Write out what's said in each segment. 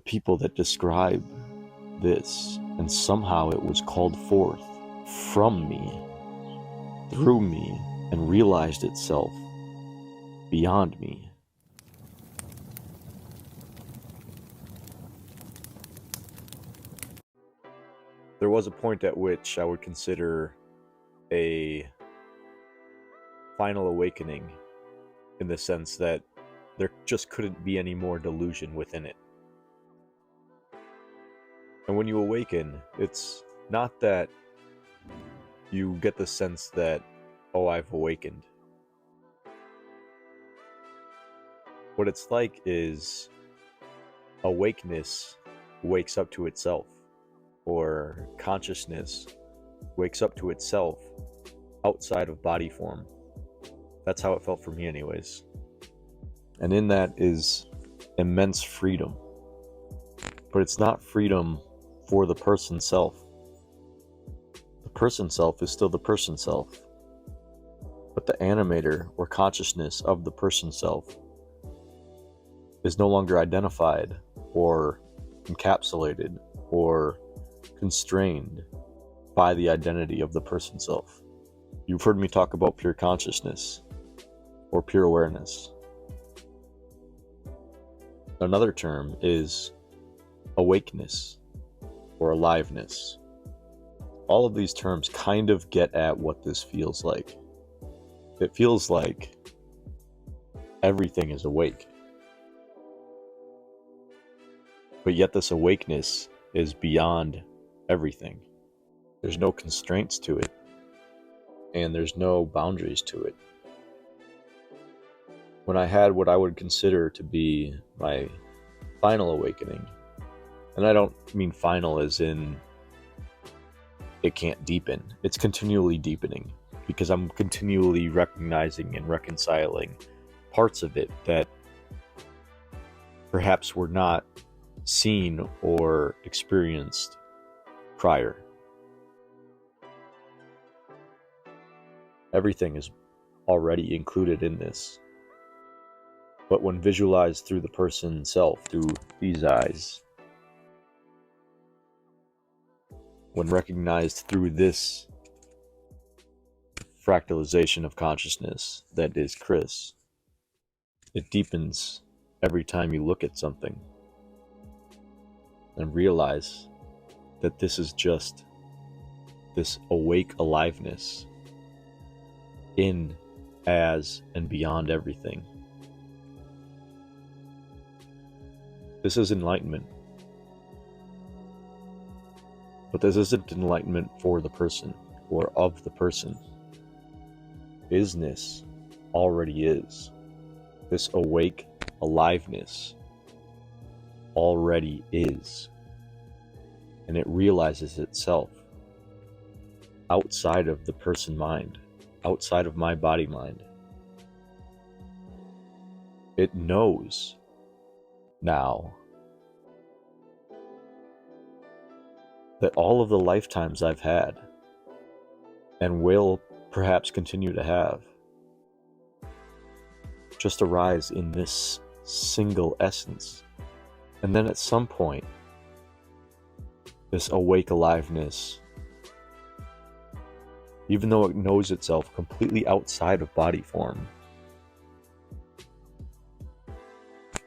people that describe this, and somehow it was called forth from me, through me, and realized itself beyond me. There was a point at which I would consider a final awakening, in the sense that there just couldn't be any more delusion within it. And when you awaken, it's not that you get the sense that, oh, I've awakened. What it's like is awakeness wakes up to itself, or consciousness wakes up to itself outside of body form. That's how it felt for me anyways. And in that is immense freedom. But it's not freedom for the person self. The person self is still the person self. But the animator or consciousness of the person self is no longer identified or encapsulated or constrained by the identity of the person self. You've heard me talk about pure consciousness or pure awareness. Another term is awakeness or aliveness. All of these terms kind of get at what this feels like. It feels like everything is awake. But yet this awakeness is beyond everything. There's no constraints to it, and there's no boundaries to it. When I had what I would consider to be my final awakening, and I don't mean final as in it can't deepen, it's continually deepening, because I'm continually recognizing and reconciling parts of it that perhaps were not seen or experienced prior. Everything is already included in this. But when visualized through the person self, through these eyes, when recognized through this fractalization of consciousness that is Chris, it deepens every time you look at something and realize that this is just this awake aliveness in, as, and beyond everything. This is enlightenment. But this isn't enlightenment for the person or of the person. Isness already is. This awake aliveness already is. And it realizes itself outside of the person mind, outside of my body mind. It knows now that all of the lifetimes I've had and will perhaps continue to have just arise in this single essence. And then at some point, this awake aliveness, even though it knows itself completely outside of body form,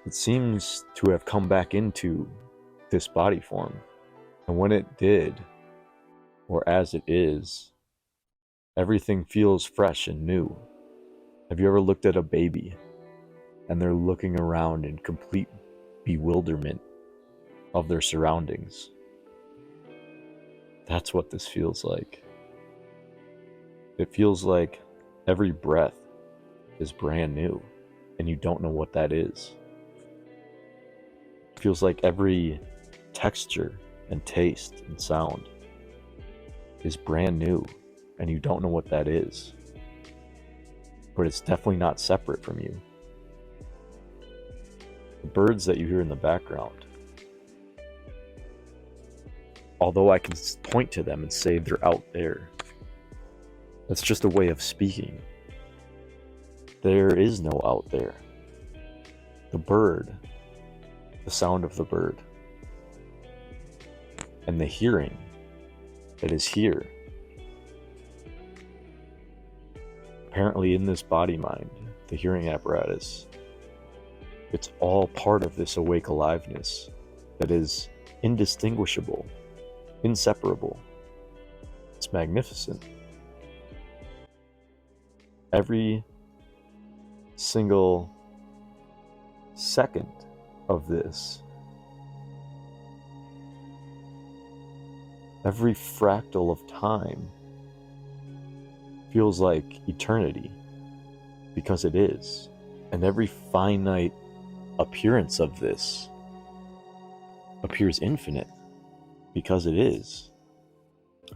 it seems to have come back into this body form. And when it did, or as it is, everything feels fresh and new. Have you ever looked at a baby and they're looking around in complete bewilderment of their surroundings? That's what this feels like. It feels like every breath is brand new and you don't know what that is. It feels like every texture and taste and sound is brand new and you don't know what that is. But it's definitely not separate from you. The birds that you hear in the background, although I can point to them and say they're out there, that's just a way of speaking. There is no out there. The bird, the sound of the bird, and the hearing that is here. Apparently in this body mind, the hearing apparatus, it's all part of this awake aliveness that is indistinguishable, inseparable. It's magnificent. Every single second of this, every fractal of time feels like eternity, because it is. And every finite appearance of this appears infinite, because it is.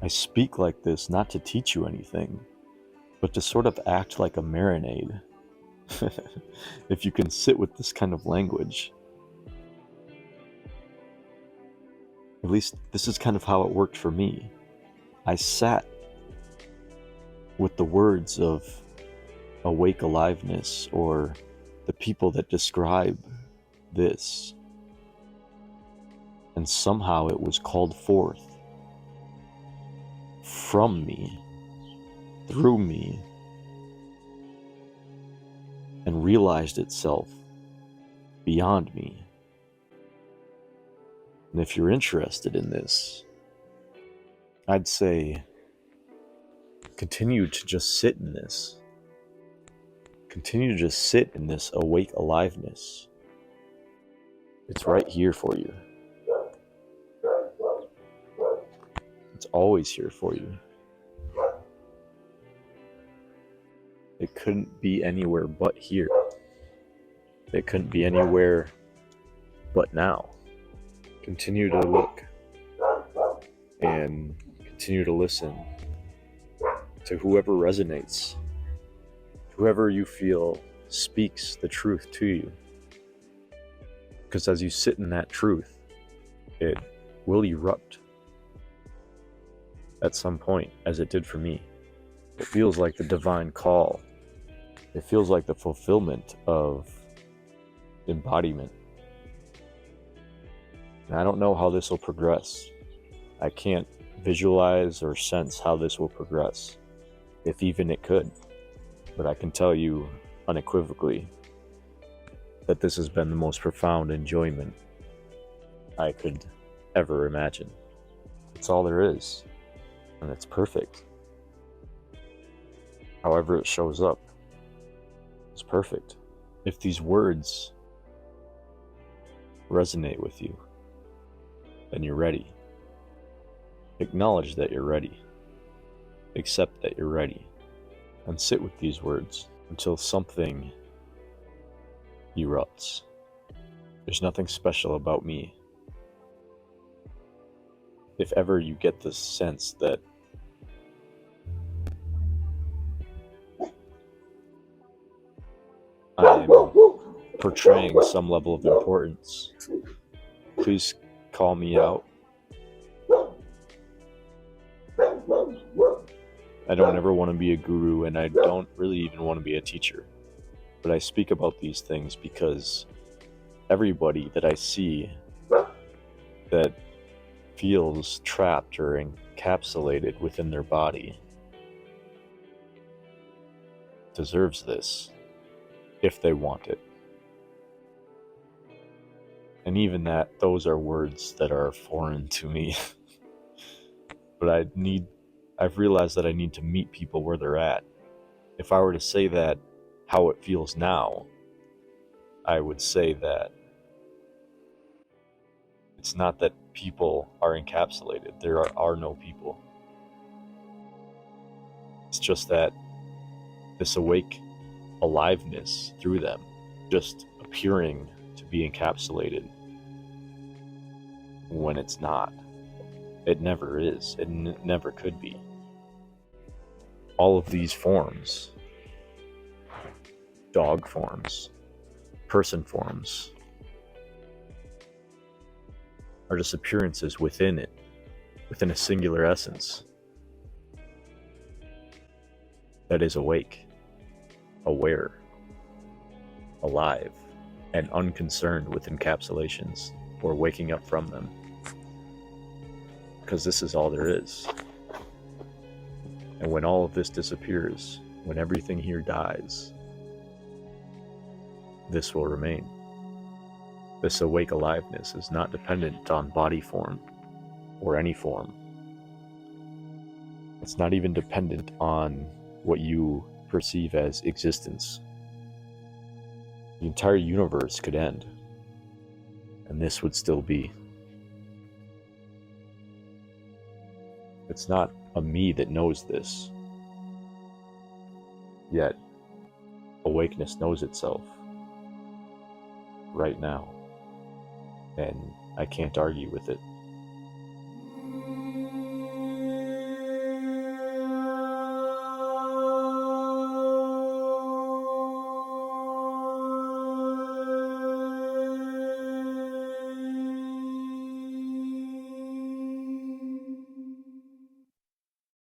I speak like this not to teach you anything, but to sort of act like a marinade. If you can sit with this kind of language. At least this is kind of how it worked for me. I sat with the words of awake aliveness, or the people that describe this, and somehow it was called forth from me, through me, and realized itself beyond me. And if you're interested in this, I'd say continue to just sit in this. Continue to just sit in this awake aliveness. It's right here for you. It's always here for you. It couldn't be anywhere but here. It couldn't be anywhere but now. Continue to look and continue to listen to whoever resonates, whoever you feel speaks the truth to you. Because as you sit in that truth, it will erupt at some point, as it did for me. It feels like the divine call. It feels like the fulfillment of embodiment. And I don't know how this will progress. I can't visualize or sense how this will progress, if even it could. But I can tell you unequivocally that this has been the most profound enjoyment I could ever imagine. It's all there is, and it's perfect. However it shows up, it's perfect. If these words resonate with you, then you're ready. Acknowledge that you're ready. Accept that you're ready. And sit with these words until something erupts. There's nothing special about me. If ever you get the sense that I'm portraying some level of importance, please call me out. I don't ever want to be a guru, and I don't really even want to be a teacher. But I speak about these things because everybody that I see that feels trapped or encapsulated within their body deserves this, if they want it. And even that, those are words that are foreign to me. But I've realized that I need to meet people where they're at. If I were to say that how it feels now, I would say that it's not that people are encapsulated. There are no people. It's just that this awake aliveness through them just appearing to be encapsulated when it's not. It never is. It never could be. All of these forms, dog forms, person forms, are just appearances within it, within a singular essence that is awake, aware, alive, and unconcerned with encapsulations or waking up from them. because this is all there is. And when all of this disappears, when everything here dies, this will remain. This awake aliveness is not dependent on body form or any form. It's not even dependent on what you perceive as existence. The entire universe could end, and this would still be. It's not a me that knows this, yet awakeness knows itself right now, and I can't argue with it.